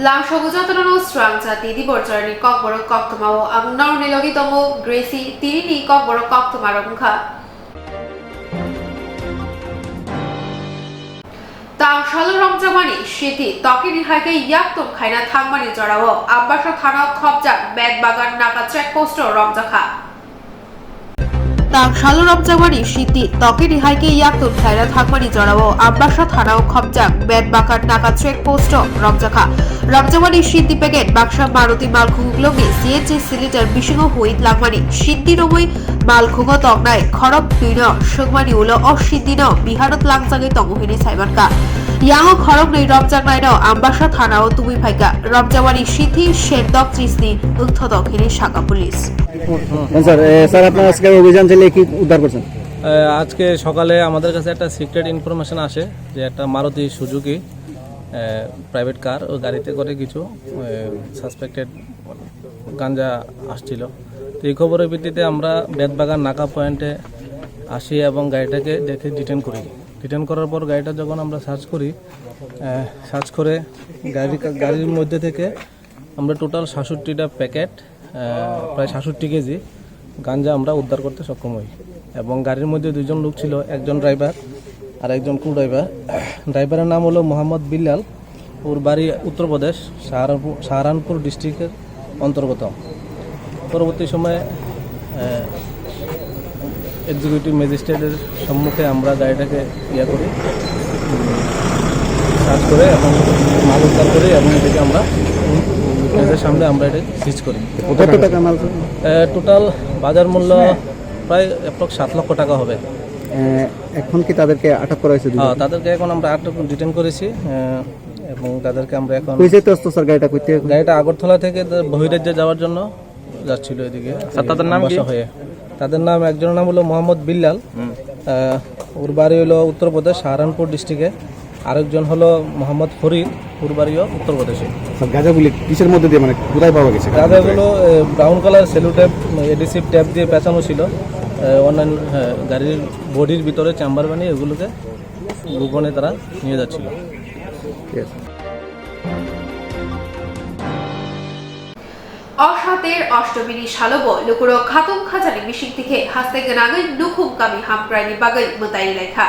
Langshogujatanano Swrangchati Dipor Jorani Kokborok Koktwma o ang narnilogitamo Gracie Tirini Kokborok Koktwma rongkha. Tang shalu romjamani shiti tokini haike yaktum khaina thangmani jorao abbasha thana khobjak bed bagan naka check post romjakha. Tang shalu romjamani shiti tokini haike yaktum khaina thangmani jorao abbasha thana khobjak bed bagan naka check post romjakha. Ramjamani shiti packet baksha maruti malkhuglogi CNG cylinder bishingo huit langmani shiti romoi malkhugo tongnai khorop tuino sugmani ulo oshidino biharot langjangi tongohini saibanka yango khorok nei ramjang naino ambasha thanao tumi phaika ramjamani shiti shendok trisni ukthodok hini shaka police sir আপনারা আজকে অভিযান চালিয়ে কি উদ্ধার করছেন? আজকে সকালে আমাদের কাছে একটা সিক্রেট ইনফরমেশন আসে যে একটা মারুতি সুজুকি প্রাইভেট কার ও গাড়িতে করে কিছু সাসপেক্টেড গাঞ্জা আসছিল। তো এই খবরের ভিত্তিতে আমরা বেদবাগান নাকা পয়েন্টে আসি এবং গাড়িটাকে দেখে ডিটেন করার পর গাড়িটা যখন আমরা সার্চ করে গাড়ির মধ্যে থেকে আমরা টোটাল ৬৭টা প্যাকেট প্রায় ৬৭ কেজি গাঞ্জা আমরা উদ্ধার করতে সক্ষম হই এবং গাড়ির মধ্যে দুজন লোক ছিল, একজন ড্রাইভার আর একজন কো ড্রাইভার। ড্রাইভারের নাম হলো মোহাম্মদ বিল্লাল, ওর বাড়ি উত্তরপ্রদেশ সাহারানপুর ডিস্ট্রিক্টের অন্তর্গত। পরবর্তী সময়ে এক্সিকিউটিভ ম্যাজিস্ট্রেটের সম্মুখে আমরা গাড়িটাকে করি, সার্চ করে এবং মাল উদ্ধার করি এবং এটাকে আমরা এদের সামনে আমরা এটা সিজ করি। কত টাকা মাল? টোটাল বাজার মূল্য প্রায় অ্যাপ্রক্স ৭ লক্ষ টাকা হবে। এখন কি তাদেরকে আটক করা হয়েছে? হ্যাঁ, তাদেরকে এখন আমরা ডিটেন করেছি এবং তাদেরকে আমরা এখন গাড়িটা আগরতলা থেকে বহিরাজ্যে যাওয়ার জন্য যাচ্ছিল এদিকে। তাদের নাম কি? তাদের নাম, একজনের নাম হলো মোহাম্মদ বিল্লাল, ওর বাড়ি হলো উত্তরপ্রদেশ সাহারানপুর ডিস্ট্রিক্টে। আরেকজন হলো মোহাম্মদ ফরিদ, ওর বাড়িও উত্তরপ্রদেশে। গাঁজাগুলি কিসের মধ্যে দিয়ে, মানে কোথায় পাওয়া গেছে? গাঁজাগুলো brown colour cello tape, adhesive tape দিয়ে পেঁচানো ছিল অন্যান্য গাড়ির বডির ভিতরে চেম্বার বানিয়ে এগুলোকে গোপনে তারা নিয়ে যাচ্ছিল। অসাতের অষ্টমীনি শালব লুকুরো খাতুম খাজানি মিশিং থেকে হাসতে গনাগৈ নুখুম কামি হামপ্রাইনি বাগৈ মতাই লেখা।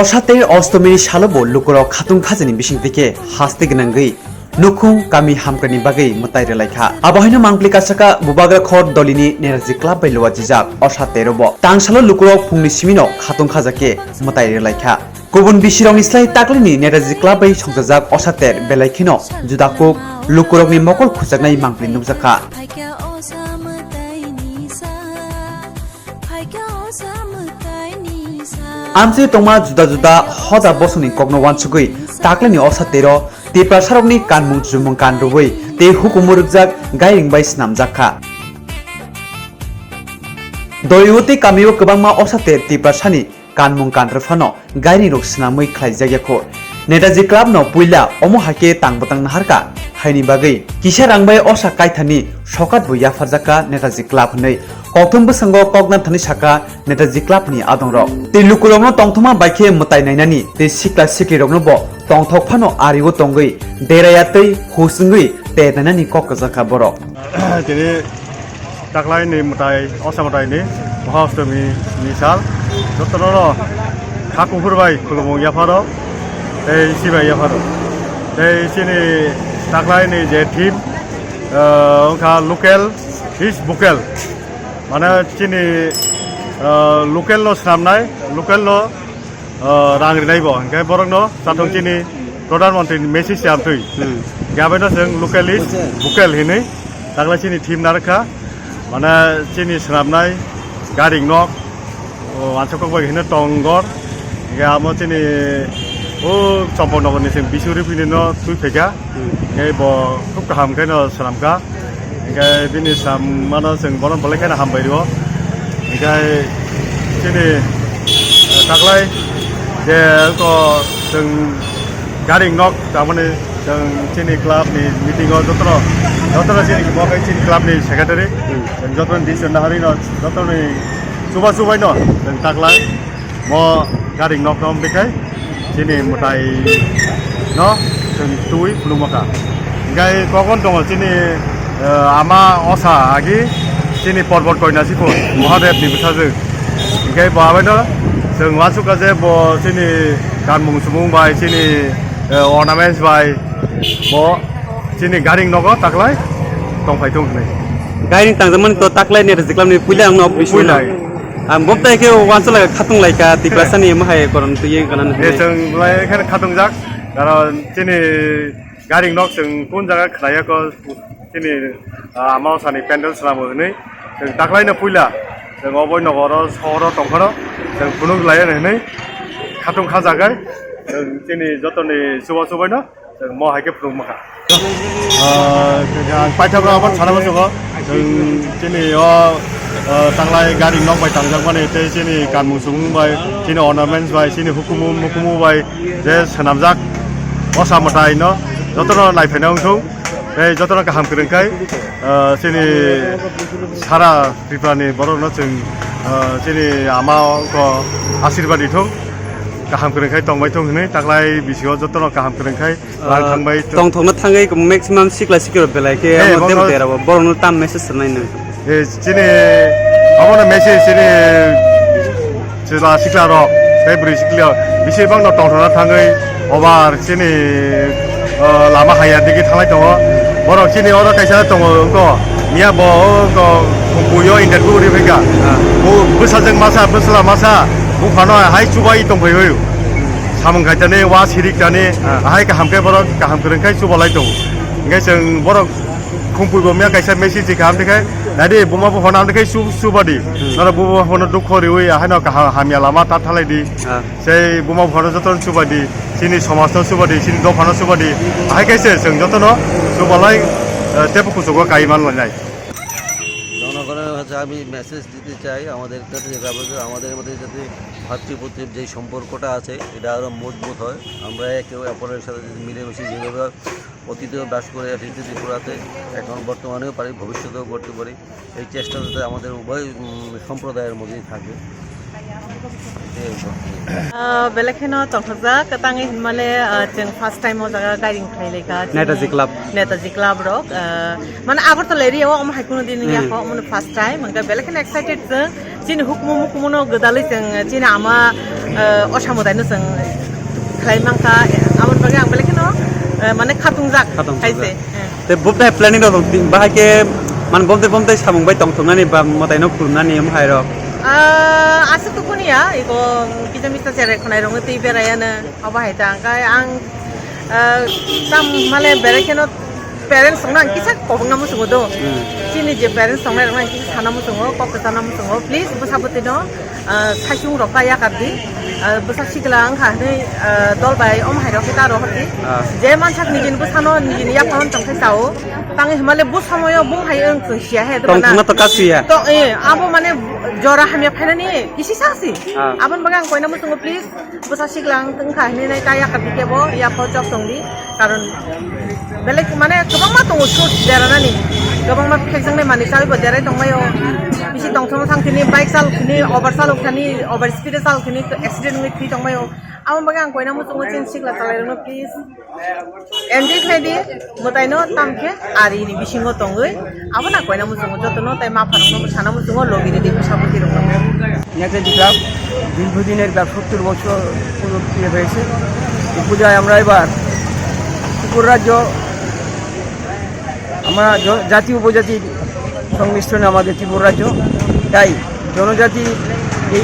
অসাতের অষ্টমীর শালব লুকুরো খাতুম খাজানি বিশিং থেকে হাসতে গনাঙ্গৈ নুখুং কামি হামক্রানি বাগৈ মতাই রেলাইখা আবহাইনো মাংপ্লি কাছাকা বুবাগ্রা খর দলিনি নেরাজি ক্লাব বাই লওয়া জিজাক অসাতে রব তাংসালো লুকুরো ফুংনি সিমিনো খাতুম খাজাকে মতাই রেলাইখা গুবুন বিশিরং ইসলাই তাকলিনি নেরাজি ক্লাব বাই সংজাজাক অসাতের বেলাইখিনো जुदाकुक लुकुरकनि मकल खुजाकनाय मांप्लि नुजाखा आमसे तंमा जुदा जुदा हजा बसनि कग्न वानसुगै ताक्लानि असातेरो ते प्रसारकनि कानमुं जुमुं कानरुबै ते हुकुमुरुकजाक गायरिंबाय स्नामजाखा दयवते कामियो गोबांमा असाते ते प्रसानि कानमुं कानरफानो गायरि रक्सनामै ख्लाइजायाखौ नेताजी क्लाब न पुइला अमहाके तांबतां नाहारका हाइनि बागै किसा रांबाय असा कायथानि सकात बुया फारजाका नेताजी क्लाब नै कौथुमबो संगो कगनाथनि साका नेताजी क्लाब नि आदंरक ते लुकुरंनो तंथमा बाइखे मताय नायनानि ते सिक्ला सिक्लिरकनो ब तंथकफानो आरिगो तंगै देरायातै हुसुंगै ते नानानि ककजाका बरक तिनि ताक्लाय नि मताय असा मताय नि महाअष्टमी निसाल जतनो खाकुफुरबाय खुलुमो याफारो এই সিবাই ইয়াফারো এই চিনি তাকলাই নি যে টিম ওখা লোকেল ইস বুকেল মানে চিনি লোকেল নো সামনাই লোকেল নো রাংরি নাইবো ओंखाय बरक नो साथं चिनि प्रधानमंत्री मेसेज आमतै गाबायनो जों लोकेल इस बुकेल हिनै ताकलाई चिनि टीम नारखा মানে চিনি স্রাবনাই গাড়ি নক মানসি kokborok hino tongor hingke amo chini o Champaknogor ni bisuri pini no tui pheka hingke bo khub kaham khe no swnamka hingke bini samano जों bono bolai khe hambai rio hingke chini taklai je ko जों गारि नक tamani जों chini club ni meeting o jotoro chini bo chini club ni secretary जों jotoro decision na hari no jotoro ni suba no जों taklai mo गारि नक nom bekai chini mutai no जों tui khulumaka hingkai kokon dong chini ama osa agi chini porbot koina sipo mahadev ni bithajeng hingkai babai no जों masukka je bo chini ganmung sumung bai chini ornaments bai bo chini garing nogo taklai tongfai tonghnai গাড়ি তাংজামান তো তাকলাই net জিকলামনি পুইলা আং নব puilai বমতাই কে ওয়ানসলা খাতুং লাইকা তিপ্রাসানি মাহাই করন তুই গানান जों lai khan khatungjak karon chini garing nok जों kun jaga khlaya ko chini ama sani pendel slamo nei जों taklai no puila जों oboi nogor sohor tongkharo जों punuk lai nei khatung khajagai जों chini jotoni subai no जों mo haike punuk maka paithakra abar sanamo jogo जों chini taklai garing nok bai tangjak mane te chini ganmung sumung bai chini ornaments bai chini hukumu bai je sanamjak osa motai no jotoro naifenang thung ei jotoro kaham krengkai chini sara triprani borok no जों chini ama ko ashirwad thung kaham krengkai tongbai thung hinai taklai bisio jotoro kaham krengkai lang thangbai tong thongna thangai maximum sikla sikir belaike amode derabo borno tam message nai na chini amona message chini chila sikla ro february sikla bisi bang no tong thona thangai obar chini lama haya digi thalai tongo borok chini oro kaisa tongo ko nia bo ko buyo interview ri pheka bu busajeng masa busla masa bu phano hai chubai tongbai hoyo samung khaitane wa sirik tane hai ka hamke borok ka ham krengkai chubalai tong ngai जों borok khungpuibo mia kaisa message kam dekai nadi buma bu honam dekai subadi nara bu hono dukhori oi haino ka hamia lama ta thalai di sei buma hono joton subadi chini समाज no subadi chini dokhano subadi hai kaise जों jotono subalai tepu kusugo kaiman lanai জনগণের কাছে আমি message দিতে চাই আমাদের কাছে আমাদের মধ্যে যাতে ভাতৃপ্রতিম যে সম্পর্কটা আছে এটা আরও মজবুত হয় আমরা একে অপরের সাথে যদি মিলেমিশে যেভাবে অতীতেও বাস করে এসেছি ত্রিপুরাতে এখন বর্তমানেও পারি ভবিষ্যতেও করতে পারি এই চেষ্টা যাতে আমাদের উভয় সম্প্রদায়ের মধ্যেই থাকে बेलेखेनो तंखजा कतांगे हिमाले जों फार्स्ट टाइम जागा गाइडिं खाइलेका नेताजी क्लाब रक माने आबर त लेरियाव हम हाइकुनो दिन याखो मन फार्स्ट टाइम मंगा बेलेखेन एक्साइटेड जों जिन हुकुमुनो गदालै जों जिन आमा असामदायनो जों खाइमांका आमन बागे आं बेलेखेनो माने खातुंजाक खाइसे ते बुबदा प्लानिंग दं बाहाके मान बमते सामुंबाय तंथंनानि बा मतायनो खुलनानि माहाय रक asik tu pun ya, iko kita mesti cari konai rongo ti berayana apa hita angkai ang tam male berakeno parents songna kisah kau namu sungo do, sini je parents songna rongo kisah sana mu sungo, kau kesana mu sungo, please bersabut itu, sayung roka ya kadi, besar siklang kah ni dol bay om hayro kita roh hati, zaman sak nijin besano nijin ya kawan tangkai tahu, tangi male bus samoyo bung hayang kengsia he, tong tongna to kasih ya, to abo mane jora hamya phena ni kisi saksi abon bagang koina mo tungo please basa siglang teng kha ni nai kaya ka dikebo ya po chok tongdi karon belek mane kobang ma tungo shoot derana ni kobang ma phexang ni mani sal bo derai tongmayo bisi tongthong thang kini bike sal kini over sal kini over speed sal kini accident ngi thi tongmayo abon bagang koina mo tungo chen sigla talai no please endi khedi motaino tamke ari ni bisingo tongoi abona koina mo tungo jotono tai ma pharong no sana mo tungo logiri di saboti rong Netaji club দীর্ঘদিনের 70 বছর পূর্তি হয়েছে এই পূজায় আমরা এবার ত্রিপুরা রাজ্য আমরা জাতি উপজাতির সংমিশ্রণে আমাদের ত্রিপুরা রাজ্য তাই জনজাতি এই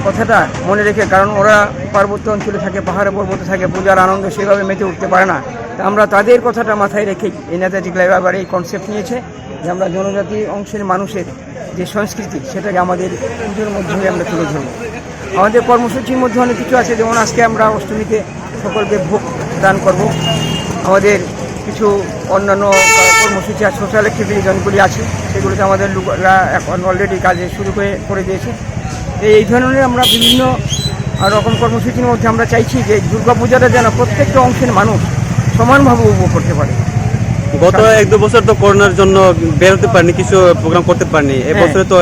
কথাটা মনে রেখে, কারণ ওরা পার্বত্য অঞ্চলে থাকে, পাহাড়ে পর্বতে থাকে, পূজার আনন্দ সেভাবে মেতে উঠতে পারে না। তা আমরা তাদের কথাটা মাথায় রেখেই এই নেতাজি ক্লাব আবার এই কনসেপ্ট নিয়েছে যে আমরা জনজাতি অংশের মানুষের যে সংস্কৃতি সেটাকে আমাদের পুজোর মাধ্যমে আমরা তুলে ধরব। আমাদের কর্মসূচির মধ্যে অনেক কিছু আছে, যেমন আজকে আমরা অষ্টমীতে সকলকে ভোগ দান করব। আমাদের কিছু অন্যান্য কর্মসূচি আর সোশ্যাল অ্যাক্টিভিটি অনেকগুলি আছে, সেগুলোতে আমাদের লোকরা এখন অলরেডি কাজে শুরু করে দিয়েছে। এই ধরনের আমরা বিভিন্ন রকম কর্মসূচির মধ্যে আমরা চাইছি যে দুর্গাপূজাটা যেন প্রত্যেকটা অংশের মানুষ সমানভাবে উপভোগ করতে পারে। গত 1-2 বছর তো করোনার জন্য বেরোতে পারিনি, কিছু প্রোগ্রাম করতে পারিনি। এবছরে তো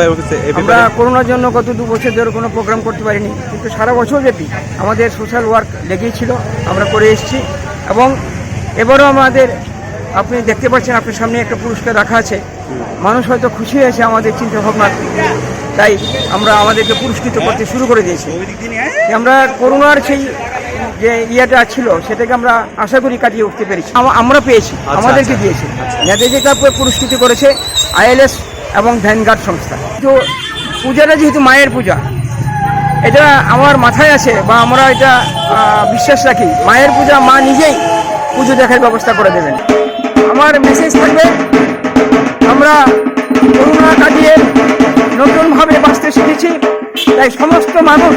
আমরা করোনার জন্য গত 2 বছর ধরে কোনো প্রোগ্রাম করতে পারিনি, কিন্তু সারা বছর ব্যাপী আমাদের সোশ্যাল ওয়ার্ক লেগেই ছিল, আমরা করে এসেছি। এবং এবারও আমাদের আপনি দেখতে পাচ্ছেন আপনার সামনে একটা পুরস্কার রাখা আছে। মানুষ হয়তো খুশি হয়েছে আমাদের চিন্তা ভাবনা, তাই আমরা আমাদেরকে পুরস্কৃত করতে শুরু করে দিয়েছি। আমরা করোনার সেই যে ইয়েটা ছিল সেটাকে আমরা আশা করি কাটিয়ে উঠতে পেরেছি, আমরা পেয়েছি, আমাদেরকে দিয়েছে। নেতাজি ক্লাবকে পুরস্কৃত করেছে ILS এবং ভ্যানগার্ড সংস্থা। তো পূজাটা যেহেতু মায়ের পূজা, এটা আমার মাথায় আছে বা আমরা এটা বিশ্বাস রাখি, মায়ের পূজা মা নিজেই পুজো দেখার ব্যবস্থা করে দেবেন। আমার মেসেজ থাকবে, আমরা করোনা কাটিয়ে নতুনভাবে বাঁচতে শিখেছি, তাই সমস্ত মানুষ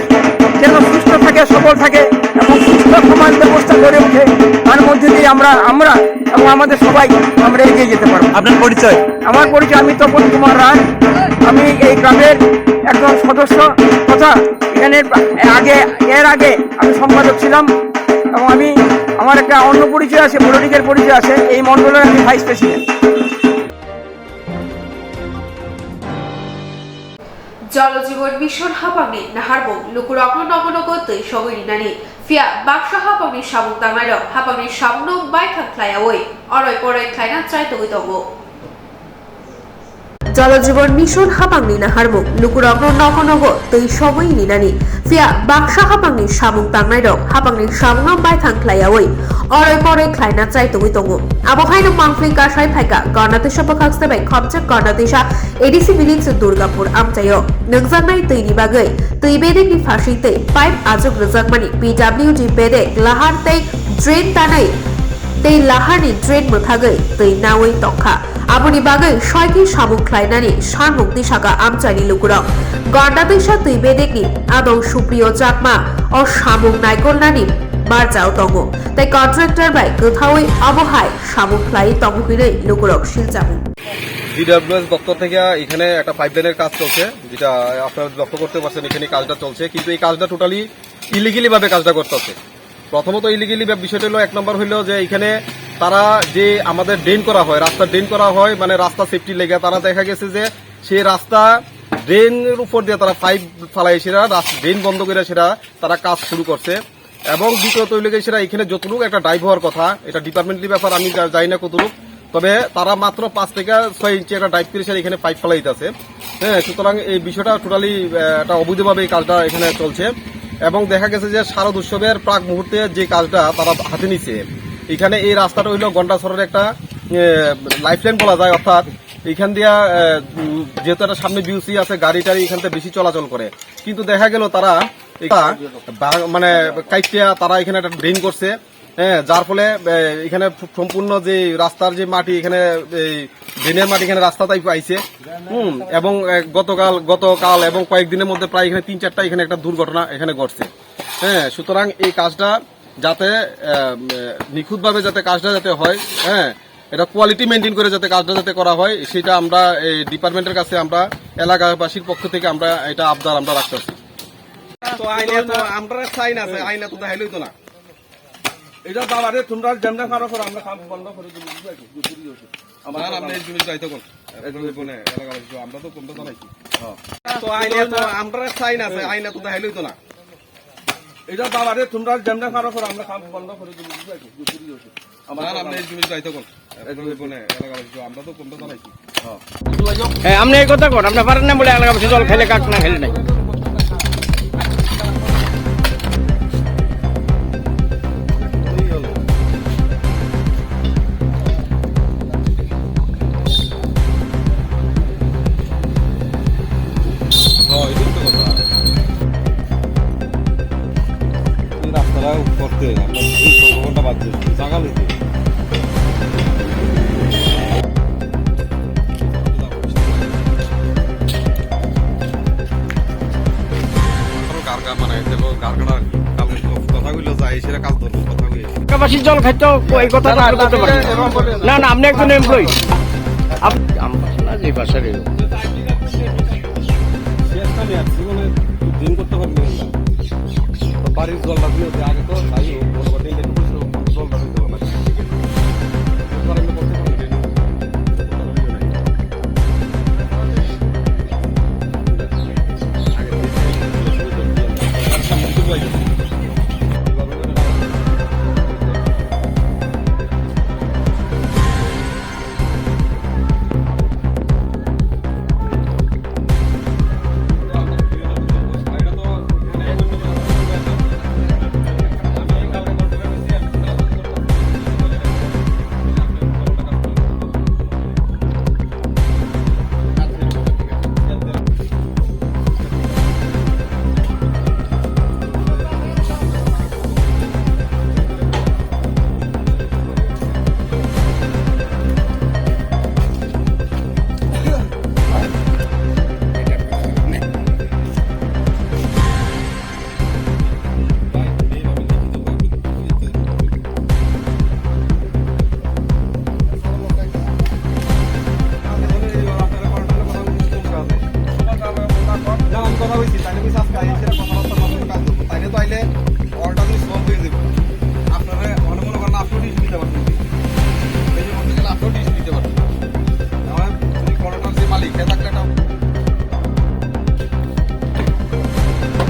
যেন সুস্থ থাকে, সবল থাকে এবং সুস্থ সমাজ ব্যবস্থা গড়ে ওঠে, তার মধ্যে দিয়ে আমরা এবং আমাদের সবাই আমরা এগিয়ে যেতে পারবো। আপনার পরিচয়? আমার পরিচয়, আমি তপন কুমার রায়। আমি এই গ্রামের একজন সদস্য তথা এখানের এর আগে আমি সম্পাদক ছিলাম, এবং আমার একটা অন্য পরিচয় আছে, পলিটিক্যাল পরিচয় আছে। এই মণ্ডলের আমি ভাইস প্রেসিডেন্ট। জলজীবন মিশন হাপাংনি নাহারবং লুকুরগ্ন নগনগতৈ সগৈরিনানি ফিয়া বাক্সা হাপাংনি সাবুং তামাইর হাপাংনি সাবুং বাইথাং খ্লায়াওই অরয় পরয় খ্লাইনা চাইতগৈ দङ। জলজীবন মিশন হাপাংনি নাহারবং লুকুরগ্ন নগনগতৈ সগৈরিনানি ফিয়া বাক্সা হাপাংনি সাবুং তাংনাই রং হাপাংনি সাবুং বাইথাং খ্লায়াওই অরয় পরয় খ্লাইনা চাইতগৈ দङ। আবহাইনো মাংফ্লি কাসাই ফাইকা গণাদেশা পখাक्सबाय खबजाक गणादेशा एडिसि विलिज दुर्गापुर आमचायो नोंजांनाय दैनि बागै दै बेदेकनि फारसेतै पाइप आजब रोजाकमानि PWD बेदेक लाहार तै ड्रेन तानै दै लाहारनि ड्रेन मोथागै दै नावै तखा आबनि बागै सयथि सामुं ख्लायनानि सारमुं दिसाका आमचानि लुकुराव गणादेशा दै बेदेकनि आदं सुप्रिय चाकमा अ सामुं नायगलनानि बारजाव दङ। তাই কন্ট্রাক্টর বাই কোথাওই আবহাওয়ায় সামুক লাই তমহিরে লুকুরক শিলচামু। DWS দপ্তর থেকে এখানে একটা পাইপলাইনের কাজ চলছে, যেটা আপনারা লক্ষ্য করতে পারছেন এখানে কাজটা চলছে, কিন্তু এই কাজটা টোটালি ইলিগেলি ভাবে কাজটা করতেছে। প্রথমত ইলিগেলি বিষয়টা হলো, 1 নম্বর হইলো যে এখানে তারা যে আমাদের ড্রেন করা হয়, রাস্তা ড্রেন করা হয়, মানে রাস্তা সেফটি লেগে তারা দেখা গেছে যে সেই রাস্তা ড্রেনের উপর দিয়ে তারা পাইপ ফালাই সেটা ড্রেন বন্ধ করে সেটা তারা কাজ শুরু করছে। এবং দ্বিতীয়ত হইলে সেটা এখানে যতটুকু একটা ড্রাইভ হওয়ার কথা, এটা ডিপার্টমেন্টালি ব্যাপার, আমি যাই না কতটুকু, তবে তারা মাত্র 5 থেকে 6 ইঞ্চি একটা ড্রাইভ করে সেটা এখানে পাইপ ফেলাইতেছে। হ্যাঁ, সুতরাং এই বিষয়টা টোটালি একটা অবৈধভাবে এই কাজটা এখানে চলছে। এবং দেখা গেছে যে শারদ উৎসবের প্রাক মুহূর্তে যে কাজটা তারা হাতে নিচ্ছে, এখানে এই রাস্তাটা হইল গন্ডাছড়ের একটা লাইফলাইন বলা যায়, অর্থাৎ এখান দিয়া যেহেতু একটা সামনে বিউসি আছে, গাড়ি টাড়ি এখান থেকে বেশি চলাচল করে, কিন্তু দেখা গেল তারা মানে কাইটিয়া তারা এখানে একটা ড্রেন করছে। হ্যাঁ, যার ফলে এখানে সম্পূর্ণ যে রাস্তার যে মাটি, এখানে ড্রেনের মাটি এখানে রাস্তাটাই পাইছে। এবং গতকাল এবং কয়েকদিনের মধ্যে প্রায় এখানে 3-4টা এখানে একটা দুর্ঘটনা এখানে ঘটছে। হ্যাঁ, সুতরাং এই কাজটা যাতে নিখুঁতভাবে যাতে কাজটা যাতে হয়, হ্যাঁ, এটা কোয়ালিটি মেনটেন করে যাতে কাজটা যাতে করা হয়, সেটা আমরা এই ডিপার্টমেন্টের কাছে আমরা এলাকাবাসীর পক্ষ থেকে আমরা এটা আবদার আমরা রাখতেছি। তো আইনে তো আমরা চাই না, আইনে তো দেখাইলই তো না, এটা বাবারে তোমরা যেমন খারাপ করো আমরা কাম বন্ধ করে দিই। আমার আপনি এই জিনিস দায়িত্ব কোন বলে এলাকাবাসী আমরা তো কোনটা জানাইছি। তো আইনে তো আমরা চাই না, আইনে তো দেখাইলই তো না, এটা বাবারে তোমরা যেমন খারাপ করো আমরা কাম বন্ধ করে দিই। আমার আপনি এই জিনিস দায়িত্ব কোন বলে এলাকাবাসী আমরা তো কোনটা জানাইছি। হ্যাঁ, আপনি এই কথা কোন, আপনি পারেন না বলে এলাকাবাসী জল খেলে কাক না খেলে নাই। লইতে আপনার ঘন্টা বাদ দিয়ে জায়গা লইতে এলাকাবাসী জল খাইতো এই কথা না না আপনি একজন এমপ্লয়ি না যে বাসার দিন করতে পারবেন না বাড়ির জলটা দিয়ে আগে তো তাই জলটা দিতে হবে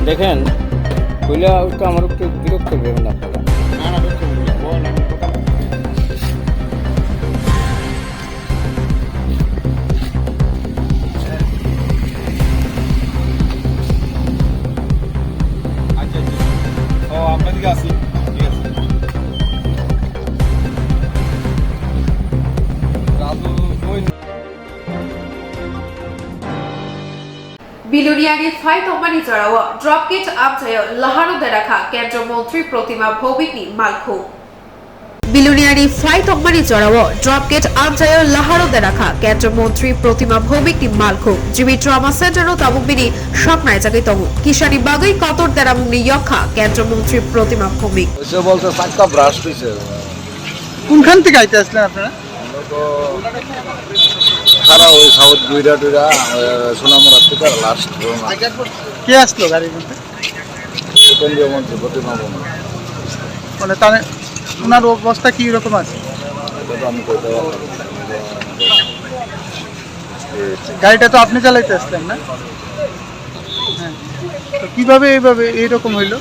দেখেন কইলা ওটা আমার একটু বিরক্ত করবেন আপনারা আপনাদিকে আসি ঠিক আছে বিলুনিয়ারি ফাইট অম্বানি জড়াওয়া ড্রপগেট আমজায় লাহারো দেখা কেন্দ্রীয় মন্ত্রী প্রতিমা ভৌমিকনি মালখু বিলুনিয়ারি ফ্লাইট অম্বানি জড়াওয়া ড্রপগেট আমজায় লাহারো দেখা কেন্দ্রীয় মন্ত্রী প্রতিমা ভৌমিকনি মালখু জিবি ট্রমা সেন্টার তাবুকবিনি স্বপ্নায় জাগি তবু কিষানি বাগৈ কতর দেরামুনি ইয়ক্ষা কেন্দ্রীয় মন্ত্রী প্রতিমা ভৌমিক বলতে চারটা ব্রাশ হয়েছে কোনখান থেকে আইতে আসলেন আপনারা সারা ওই সাউথ দুইরা টুইরা সোনামুড়ার থেকে লাস্ট কে আসলো গাড়ির মধ্যে কেন্দ্রীয় মন্ত্রী প্রতিমা ভৌমিক মানে তাহলে ওনার অবস্থা কি রকম আছে এটা তো আমি কইতে পারলাম না। গাড়িটা তো আপনি চালাইতে আসলেন না হ্যাঁ তো কিভাবে এইভাবে এইরকম হইলো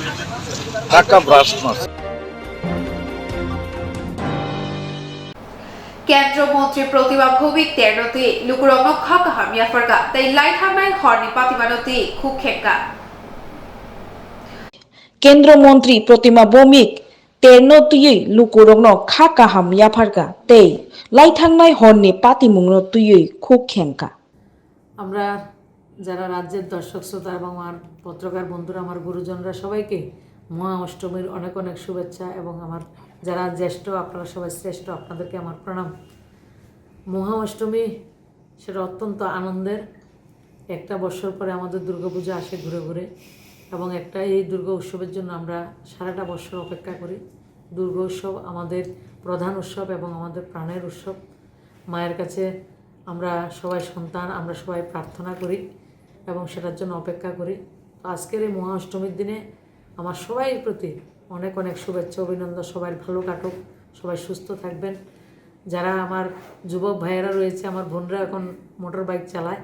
চারটা ব্রাশ মারছে কেন্দ্রীয় মন্ত্রী প্রতিমা ভৌমিক তেরনতি লুকুরং খাকা হামিয়া ফারকা তাই লাইট হামনাই হরনি পাতিমানতি খুখেকা কেন্দ্রমন্ত্রী প্রতিমা ভৌমিক তেরনো তুই লুকুরং খা কাহাম ইয়াফারকা তেই লাইথাংনাই হরনি পাতিমুংনো তুই খুব খেঙ্কা আমরা যারা রাজ্যের দর্শক শ্রোতা এবং আমার পত্রকার বন্ধুরা আমার গুরুজনরা সবাইকে মহা অষ্টমীর অনেক অনেক শুভেচ্ছা এবং আমার যারা জ্যেষ্ঠ আপনারা সবাই শ্রেষ্ঠ আপনাদেরকে আমার প্রণাম মহা অষ্টমী সেটা অত্যন্ত আনন্দের একটা বছর পরে আমাদের দুর্গাপূজা আসে ঘুরে ঘুরে এবং একটা এই দুর্গা উৎসবের জন্য আমরা সারাটা বছর অপেক্ষা করি দুর্গা উৎসব আমাদের প্রধান উৎসব এবং আমাদের প্রাণের উৎসব মায়ের কাছে আমরা সবাই সন্তান আমরা সবাই প্রার্থনা করি এবং সেটার জন্য অপেক্ষা করি তো আজকের এই মহা অষ্টমীর দিনে আমার সবাইয়ের প্রতি অনেক অনেক শুভেচ্ছা অভিনন্দন সবাই ভালো কাটুক সবাই সুস্থ থাকবেন যারা আমার যুবক ভাইয়েরা রয়েছে আমার বোনরা এখন মোটর বাইক চালায়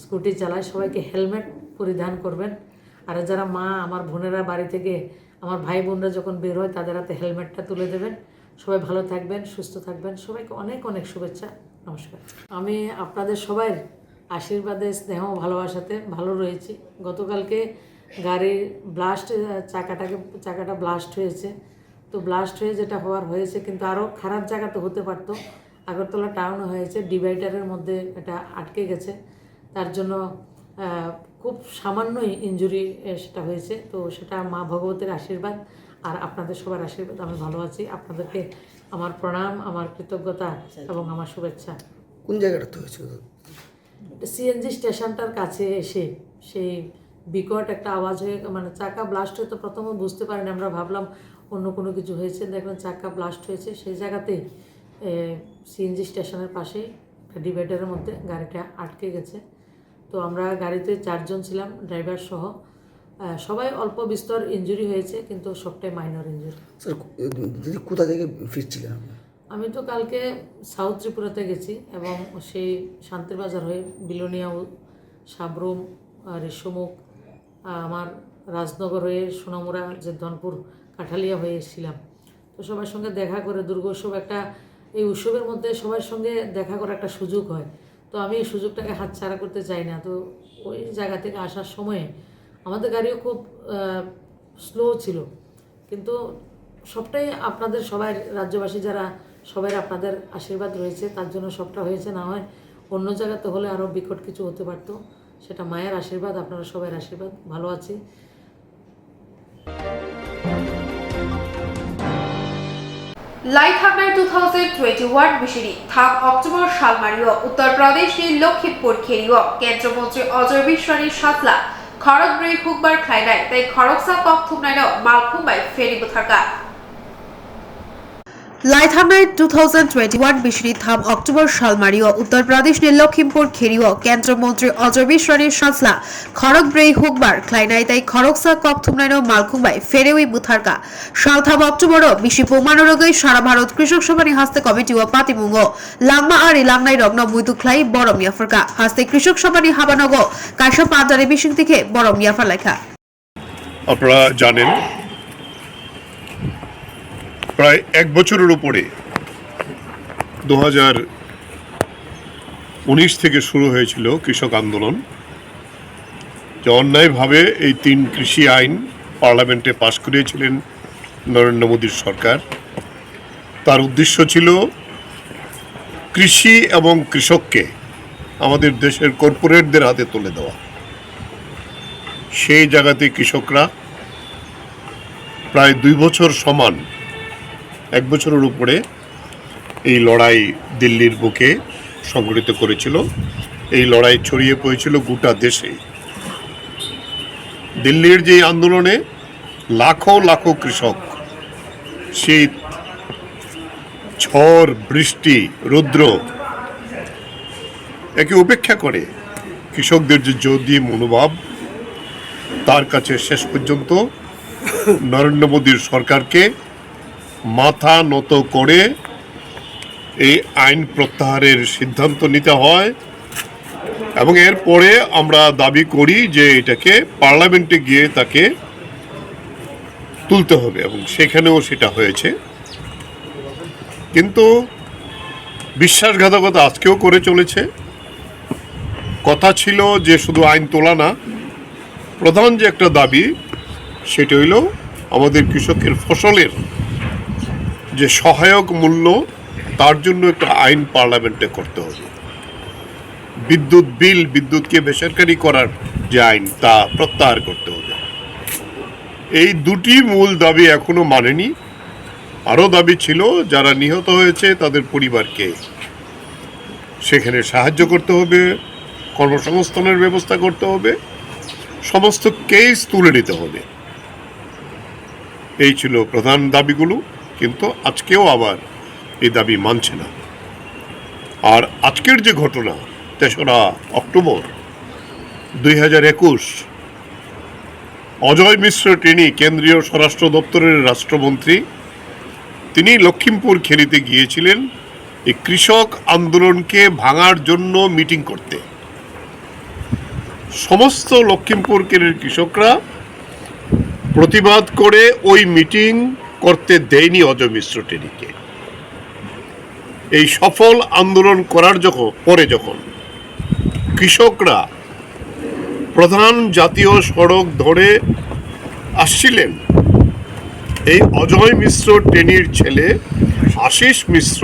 স্কুটি চালায় সবাইকে হেলমেট পরিধান করবেন আর যারা মা আমার বোনেরা বাড়ি থেকে আমার ভাই বোনরা যখন বের হয় তাদের হাতে হেলমেটটা তুলে দেবেন সবাই ভালো থাকবেন সুস্থ থাকবেন সবাইকে অনেক অনেক শুভেচ্ছা নমস্কার আমি আপনাদের সবাই আশীর্বাদে স্নেহ ভালোবাসাতে ভালো রয়েছি গতকালকে গাড়ির ব্লাস্ট চাকাটা ব্লাস্ট হয়েছে তো ব্লাস্ট হয়ে যেটা হওয়ার হয়েছে কিন্তু আরও খারাপ জায়গাতে হতে পারতো আগরতলা টাউনে হয়েছে ডিভাইডারের মধ্যে এটা আটকে গেছে তার জন্য খুব সামান্যই ইনজুরি সেটা হয়েছে তো সেটা মা ভগবতীর আশীর্বাদ আর আপনাদের সবার আশীর্বাদ আমি ভালো আছি। আপনাদেরকে আমার প্রণাম, আমার কৃতজ্ঞতা এবং আমার শুভেচ্ছা। কোন জায়গাটা হয়েছিল? সিএনজি স্টেশনটার কাছে এসে সেই বিকট একটা আওয়াজ হয়ে মানে চাকা ব্লাস্ট হয়ে তো প্রথমে বুঝতে পারিনি, আমরা ভাবলাম অন্য কোনো কিছু হয়েছে, দেখলাম চাকা ব্লাস্ট হয়েছে। সেই জায়গাতেই সিএনজি স্টেশনের পাশে ডিভাইডারের মধ্যে গাড়িটা আটকে গেছে। তো আমরা গাড়িতে 4 জন ছিলাম, ড্রাইভার সহ। সবাই অল্প বিস্তর ইনজুরি হয়েছে, কিন্তু সবটাই মাইনর ইনজুরি। স্যার দিদি কোথা থেকে ফিরছিলেন? আমি তো কালকে সাউথ ত্রিপুরাতে গেছি এবং সেই শান্তিরবাজার হয়ে বিলোনিয়া, সাবরুম, রেশমুখ, আমার রাজনগর হয়ে সোনামুড়া, যে ধনপুর, কাঠালিয়া হয়ে এসেছিলাম। তো সবার সঙ্গে দেখা করে দুর্গোৎসব একটা, এই উৎসবের মধ্যে সবার সঙ্গে দেখা করার একটা সুযোগ হয়। তো আমি এই সুযোগটাকে হাতছাড়া করতে চাই না। তো ওই জায়গা থেকে আসার সময়ে আমাদের গাড়িও খুব স্লো ছিল, কিন্তু সবটাই আপনাদের সবাই, রাজ্যবাসী যারা সবাই আপনাদের আশীর্বাদ রয়েছে, তার জন্য সবটা হয়েছে। না হয় অন্য জায়গাতে হলে আরও বিকট কিছু হতে পারতো। সেটা মায়ের আশীর্বাদ, আপনারা সবাই আশীর্বাদ, ভালো আছি। লাইথাংনাই 2021 বিশিনী থাম অক্টোবর সালমারিও উত্তর প্রদেশের লক্ষ্মীপুর খেরিও কেন্দ্রমন্ত্রী অজয় বিশ্বাসের সাতলা খড়গব্রী হুকবার খাইনাই তাই খড়গসা কক্তুমনাইনো মালখুম্বাই ফেরি বুথারকা লাইথাংনাই 2021 বিশিনী থাম অক্টোবর সালমারিও উত্তর প্রদেশের লক্ষ্মীপুর খেরিও কেন্দ্রমন্ত্রী অজয় বিশ্বাসের সাতলা খড়গব্রী হুকবার খাইনাই তাই খড়গসা কক্তুমনাইনো মালখুম্বাই ফেরেউই বুথারকা সালথাম অক্টোবরও বিশি পৌমানরগৈ সারা ভারত কৃষক সভানি হাস্তে কমিটি ও পাতিমুঙ্গ লাংমা আর ইলাংনাই রগ্ন মুইতুখলাই বড়ম ইয়াফারকা হাস্তে কৃষক সভানি হাবানগ কাশা পাঁচজারে বিশিং থেকে বড়ম ইয়াফার লেখা। আপনারা জানেন প্রায় 1 বছরের উপরে 2019 থেকে শুরু হয়েছিল কৃষক আন্দোলন, যে অন্যায়ভাবে এই 3 কৃষি আইন পার্লামেন্টে পাশ করিয়েছিলেন নরেন্দ্র মোদীর সরকার। তার উদ্দেশ্য ছিল কৃষি এবং কৃষককে আমাদের দেশের কর্পোরেটদের হাতে তুলে দেওয়া। সেই জায়গাতে কৃষকরা প্রায় 2 বছর সমান 1 বছরের উপরে এই লড়াই দিল্লির বুকে সংগঠিত করেছিল। এই লড়াই ছড়িয়ে পড়েছিল গোটা দেশে। দিল্লির যে আন্দোলনে লাখো লাখো কৃষক শীত, ঝড়, বৃষ্টি, রৌদ্র একে উপেক্ষা করে কৃষকদের যে জোরদার মনোভাব, তার কাছে শেষ পর্যন্ত নরেন্দ্র মোদীর সরকারকে মাথা নত করে এই আইন প্রত্যাহারের সিদ্ধান্ত নিতে হয়। এবং এরপরে আমরা দাবি করি যে এটাকে পার্লামেন্টে গিয়ে তাকে তুলতে হবে, এবং সেখানেও সেটা হয়েছে। কিন্তু বিশ্বাসঘাতকতা আজকেও করে চলেছে। কথা ছিল যে শুধু আইন তোলা না, প্রধান যে একটা দাবি সেটা হইল আমাদের কৃষকের ফসলের যে সহায়ক মূল্য, তার জন্য একটা আইন পার্লামেন্টে করতে হবে। বিদ্যুৎ বিল, বিদ্যুৎকে বেসরকারি করার যে আইন, তা প্রত্যাহার করতে হবে। এই দুটি মূল দাবি এখনো মানেনি। আরও দাবি ছিল যারা নিহত হয়েছে তাদের পরিবারকে সেখানে সাহায্য করতে হবে, কর্মসংস্থানের ব্যবস্থা করতে হবে, সমস্ত কেস তুলে নিতে হবে। এই ছিল প্রধান দাবিগুলো, কিন্তু আজকেও আবার এই দাবি মানছে না। আর আজকের যে ঘটনা 3রা অক্টোবর 2021, অজয় মিশ্র তিনি কেন্দ্রীয় স্বরাষ্ট্র দপ্তরের রাষ্ট্রমন্ত্রী, তিনি লক্ষ্মীপুর খেরিতে গিয়েছিলেন এই কৃষক আন্দোলনকে ভাঙার জন্য মিটিং করতে। সমস্ত লক্ষ্মীপুর খেরির কৃষকরা প্রতিবাদ করে ওই মিটিং করতে দেয়নি অজয় মিশ্র টেনিকে। এই সফল আন্দোলন করার পরে যখন কৃষকরা প্রধান জাতীয় সড়ক ধরে আসছিলেন, এই অজয় মিশ্র টেনির ছেলে আশিস মিশ্র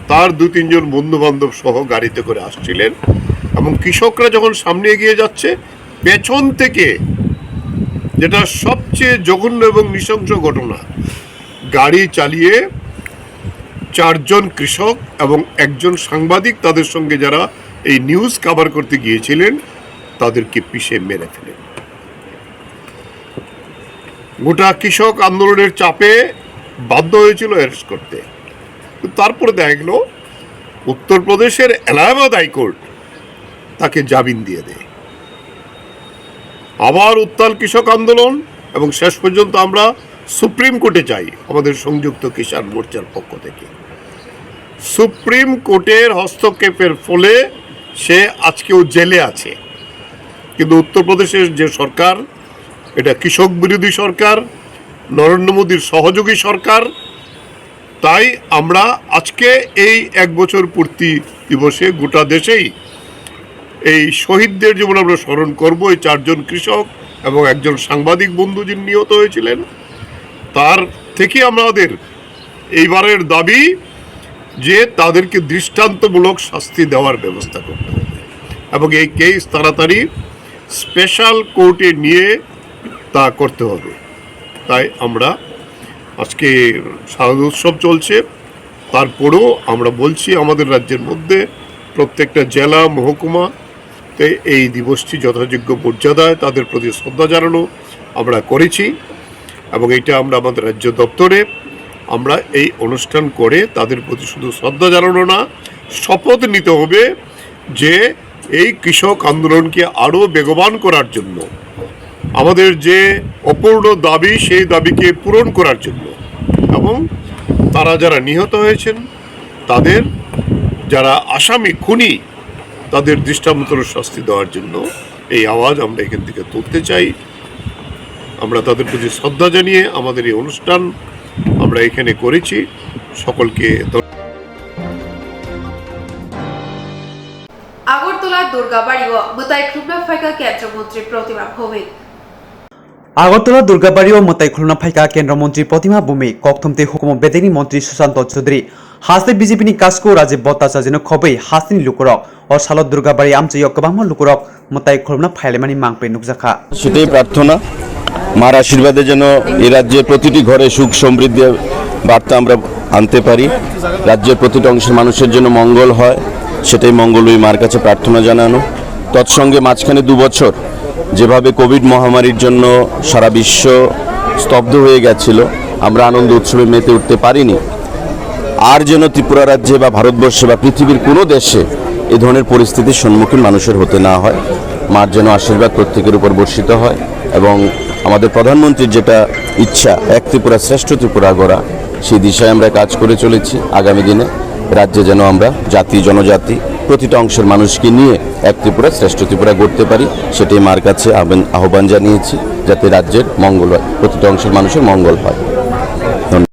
তার 2-3 জন বন্ধু বান্ধব সহ গাড়িতে করে আসছিলেন, এবং কৃষকরা যখন সামনে এগিয়ে যাচ্ছে, পেছন থেকে যেটা সবচেয়ে জঘন্য এবং নৃশংস ঘটনা, গাড়ি চালিয়ে 4 জন কৃষক এবং একজন সাংবাদিক তাদের সঙ্গে যারা এই নিউজ কভার করতে গিয়েছিলেন তাদেরকে পিষে মেরে ফেলেন। গোটা কৃষক আন্দোলনের চাপে বাধ্য হয়েছিল অ্যারেস্ট করতে। তারপরে দেখা গেল উত্তরপ্রদেশের এলাহাবাদ হাইকোর্ট তাকে জামিন দিয়ে দেয়। আবার উত্তাল কৃষক আন্দোলন এবং শেষ পর্যন্ত আমরা সুপ্রিম কোর্টে যাই আমাদের সংযুক্ত কিষাণ মোর্চার পক্ষ থেকে। সুপ্রিম কোর্টের হস্তক্ষেপের ফলে সে আজকেও জেলে আছে। কিন্তু উত্তরপ্রদেশের যে সরকার, এটা কৃষক বিরোধী সরকার, নরেন্দ্র মোদীর সহযোগী সরকার। তাই আমরা আজকে এই 1 বছর পূর্তি দিবসে গোটা দেশেই এই শহীদদের যেমন আমরা স্মরণ করব, এই 4 জন কৃষক এবং একজন সাংবাদিক বন্ধু যিনি নিহত হয়েছিলেন, তার থেকে আমাদের এইবারের দাবি যে তাদেরকে দৃষ্টান্তমূলক শাস্তি দেওয়ার ব্যবস্থা করতে হবে এবং এই কেস তাড়াতাড়ি স্পেশাল কোর্টে নিয়ে তা করতে হবে। তাই আমরা আজকে শারদ উৎসব চলছে, তারপরেও আমরা বলছি আমাদের রাজ্যের মধ্যে প্রত্যেকটা জেলা মহকুমাতে এই দিবসটি যথাযোগ্য মর্যাদায় তাদের প্রতি শ্রদ্ধা জানানো আমরা করেছি এবং এটা আমরা আমাদের রাজ্য দপ্তরে আমরা এই অনুষ্ঠান করে তাদের প্রতি শুধু শ্রদ্ধা জানানো না, শপথ নিতে হবে যে এই কৃষক আন্দোলনকে আরও বেগবান করার জন্য, আমাদের যে অপূর্ণ দাবি সেই দাবিকে পূরণ করার জন্য এবং তারা যারা নিহত হয়েছেন তাদের যারা আসামি খুনি তাদের দৃষ্টান্তমূলক শাস্তি দেওয়ার জন্য এই আওয়াজ আমরা এখান থেকে তুলতে চাই। আমরা তাদের প্রতি শ্রদ্ধা জানিয়ে আমাদের এই অনুষ্ঠান আমরা এখানে করেছি। সকলকে আগরতলা দুর্গাবাড়ি ও মুতাই খুলনা ফাইকা কেন্দ্রমন্ত্রী প্রতিমা ভৌমিক। আগরতলা দুর্গাবাড়ি ও মতাই খুলনা ফাইকা কেন্দ্রমন্ত্রী প্রতিমা ভৌমিক কক্তমতে হুকুম বেদেনি মন্ত্রী সুশান্ত চৌধুরী হাসতে বিজেপি नि कासको राजे बत्तासा जेनो खबै हासनि लुकुरक और सालत दुर्गाबाड़ी आमचै गोबां लुकुरक मताई खुलना फाइलेमानि मांगपे नुकजाखा। সেটাই প্রার্থনা, মার আশীর্বাদে যেন এই রাজ্যের প্রতিটি ঘরে সুখ সমৃদ্ধির বার্তা আমরা আনতে পারি, রাজ্যের প্রতিটি অংশের মানুষের জন্য মঙ্গল হয়, সেটাই মঙ্গলই মার কাছে প্রার্থনা জানানো। তৎসঙ্গে মাঝখানে 2 বছর যেভাবে কোভিড মহামারীর জন্য সারা বিশ্ব স্তব্ধ হয়ে গেছিল, আমরা আনন্দ উৎসবে মেতে উঠতে পারিনি। আর যেন ত্রিপুরা রাজ্যে বা ভারতবর্ষে বা পৃথিবীর কোনো দেশে এ ধরনের পরিস্থিতির সম্মুখীন মানুষের হতে না হয়। মার যেন আশীর্বাদ প্রত্যেকের উপর বর্ষিত হয় এবং আমাদের প্রধানমন্ত্রীর যেটা ইচ্ছা এক ত্রিপুরা শ্রেষ্ঠ ত্রিপুরা গড়া, সেই দিশায় আমরা কাজ করে চলেছি। আগামী দিনে রাজ্যে যেন আমরা জাতি জনজাতি প্রতিটা অংশের মানুষকে নিয়ে এক ত্রিপুরা শ্রেষ্ঠ ত্রিপুরা গড়তে পারি, সেটাই মার কাছে আহ্বান জানিয়েছি, যাতে রাজ্যের মঙ্গল হয়, প্রতিটা অংশের মানুষের মঙ্গল হয়।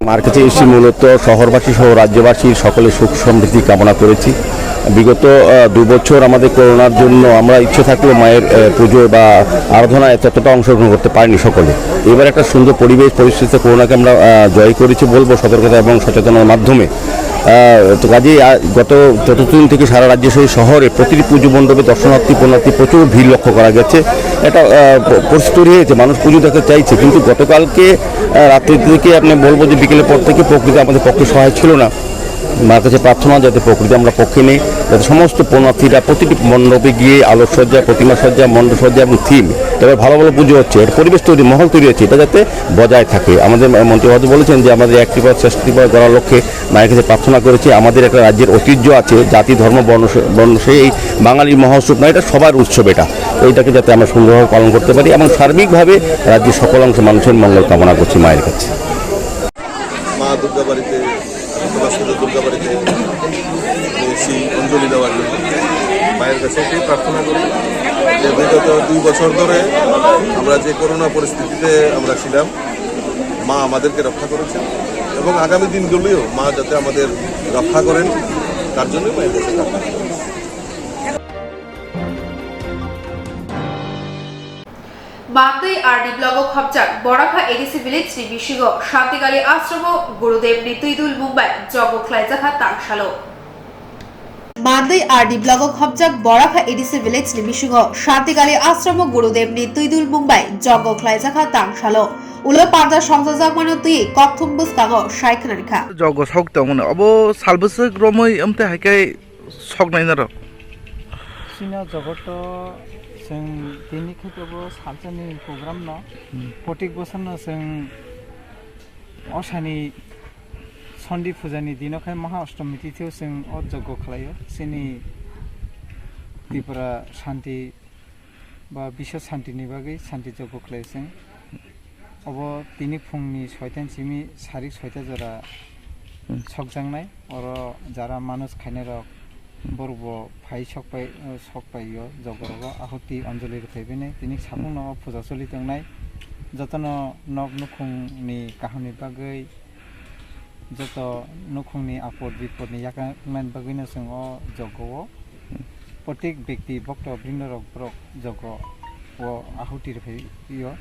মার কাছে এসে মূলত শহরবাসী সহ রাজ্যবাসীর সকলে সুখ সমৃদ্ধি কামনা করেছি। বিগত 2 বছর আমাদের করোনার জন্য আমরা ইচ্ছে থাকলেও মায়ের পুজো বা আরাধনায় ততটা অংশগ্রহণ করতে পারিনি সকলে। এবার একটা সুন্দর পরিবেশ পরিস্থিতিতে করোনাকে আমরা জয় করেছি বলবো সতর্কতা এবং সচেতনার মাধ্যমে। তো কাজেই গত 4 দিন থেকে সারা রাজ্য সহ শহরে প্রতিটি পুজো মণ্ডপে দর্শনার্থী পুণ্যার্থী প্রচুর ভিড় লক্ষ্য করা গেছে। এটা পরিস্থিতি হয়েছে, মানুষ পুজো দেখতে চাইছে, কিন্তু গতকালকে রাত্রি থেকে আপনি বলবো যে বিকেলের পর থেকে প্রকৃতি আমাদের পক্ষে সহায় ছিল না। মার কাছে প্রার্থনা যাতে প্রকৃতি আমরা পক্ষে নেই, যাতে সমস্ত পুণ্যার্থীরা প্রতিটি মণ্ডপে গিয়ে আলোকসজ্জা, প্রতিমা সজ্জা, মণ্ডপসজ্জা এবং থিম এবার ভালো ভালো পুজো হচ্ছে, এটা পরিবেশ তৈরি, মহল তৈরি হচ্ছে, এটা যাতে বজায় থাকে। আমাদের মন্ত্রী হয়তো বলেছেন যে আমাদের এক ত্রিপুরা শ্রেষ্ঠ ত্রিপুরা করার লক্ষ্যে মায়ের কাছে প্রার্থনা করেছি। আমাদের একটা রাজ্যের ঐতিহ্য আছে, জাতি ধর্ম বর্ণ সেই বাঙালির মহোৎসব না, এটা সবার উৎসব, এইটাকে যাতে আমরা সুন্দরভাবে পালন করতে পারি এবং সার্বিকভাবে রাজ্যের সকল অংশ মানুষের মঙ্গল কামনা করছি মায়ের কাছে। মা দুর্গাবাড়িতে দুর্গাবাড়িতে এসি অঞ্জলি দেওয়ার জন্য মায়ের কাছে এটাই প্রার্থনা করি যে বিগত 2 বছর ধরে আমরা যে করোনা পরিস্থিতিতে আমরা ছিলাম, মা আমাদেরকে রক্ষা করেছেন এবং আগামী দিনগুলিও মা যাতে আমাদের রক্ষা করেন তার জন্য মায়ের কাছে প্রার্থনা করি। বান্দাই আরডি ব্লগ খবজাক বরাখা এডিসি ভিলেজ শ্রী বিশিগ শান্তিকালী আশ্রম গুরুদেব নিতুইদুল মুম্বাই জব খ্লাইজাখা তাংশালো Mandai RD Block Khobjak Borakha ADC Village ni bisingo Shantikali Ashram Gurudev ni Tuidul Mumbai Jogo Khlaijaka Tangshalo Ulo Parda Songjak Mano Tui Koktwma Boskango Shaikhanarikha Jogo Sokta Mone Abo Salbose Gromoi Amte Hakai Soknai Naro Sina Jogoto जों दिनै खेतोबो सालसानि programme न प्रत्येक बोसोरनो जों असानि सन्दी फुजानि दिनावखाय महा अष्टमी तिथियाव जों जग्य खालायो जोंनि त्रिपुरा शान्ति बा बिश्व शान्तिनि बागै शान्ति जग्य खालायो जों अब दिनै फुंनि 6टासिम सारिक 6टा जरा सकजांनाय आरो जारा मानुस खायनाय रक बरब फाइ सकपाइयो जगरग आहुति अञ्जलि रथाइबेने दिनै साफुं न फुजा चलि दंनाय जतन नग नुखुंनि काहानि बागै जत नुखुंनि आपद विपदनि याकांनाय बागैनो जों जगव प्रत्येक व्यक्ति भक्त बृन्द रक जग आहुति रथाइयो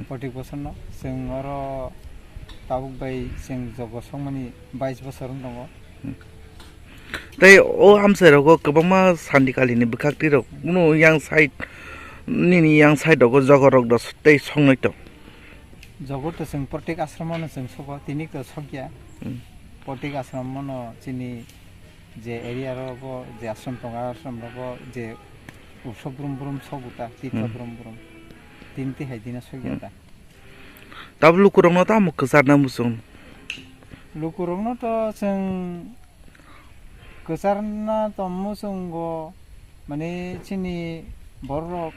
प्रत्येक बोसोर जों आरो ताबुक बाय जों जग संमानि 22 बोसोर दङ Tay o hamse rogo kabama sandikali ni bukakti rok no yang side ni yang side rogo jogorok dos tay songnai to जगत जों प्रत्येक आश्रमावनो जों सब तिनिक सकया प्रत्येक आश्रमावनो चिनि जे एरिया रगो जे आश्रम दङ आश्रम रगो जे उत्सव ब्रह्म सबुता तीर्थ ब्रह्म तिनति हायदिना सकया दा tablu kurangno ta muk kesarna musung लुकुरंनो तो जों गोसारना तो मुसुंगो माने चिनि बरक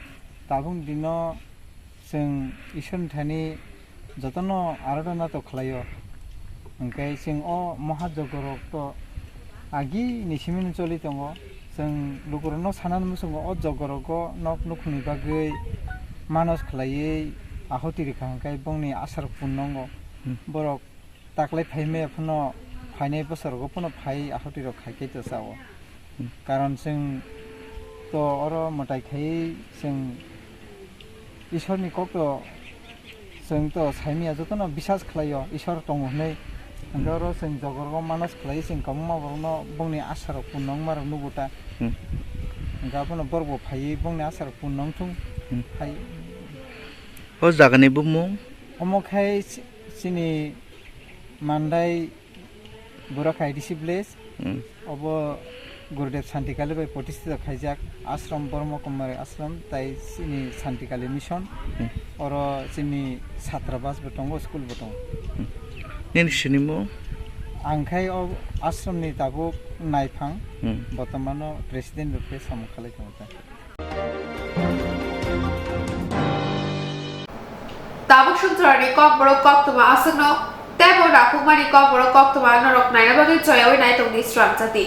ताबुं दिनो जों इसोरनि थानि जतनो आराधना तो खालायो ओंखाय जों महाजगरक तो आगि निसिमिन चलि दङ जों लुकुरनो सानान मुसुंगो जगरको नक नुखुनि बागै मानस खालायै आहुति रेखा ओंखाय बंनि आसार पुनंगो बरक ताकलाय फाइमे फनो फाइनाय बोसोरगो फनो फाइ आहुति रक खायके तो साव कारण जों तो अर मटाइ खाय जों ईश्वरनि कक्त जों तो साइमिया जतनो विश्वास खालायो ईश्वर दङ होननाय ओंखारो जों जगरगो मानस खालायो जों कममा बरनो बंनि आसार पुनंग मार नुबुता ओंखाफनो बरबो फाइ बंनि आसार पुनंग थुं फाइ हो जागानि बुमु अमखाय सिनि मान्दाय बुराखाय डिसिप्लेस अब गुरुदेव शान्तिकाली बाय प्रतिष्ठित खायजाक आश्रम ब्रह्म कुमारी आश्रम ताई सिनि शान्तिकाली मिशन और सिनि छात्रावास बटंग स्कुल बटंग निसिनिमो आंखाय आश्रमनि दाबो नायफां बर्तमान प्रेसिडेन्ट रुपे सामु खालायखांता Tabuk Jorani Kokborok Koktwma Asagno Tebo Rakukmani Kokborok Koktwma Norok Naina Bagi Joyawi Naitong ni Swrangchati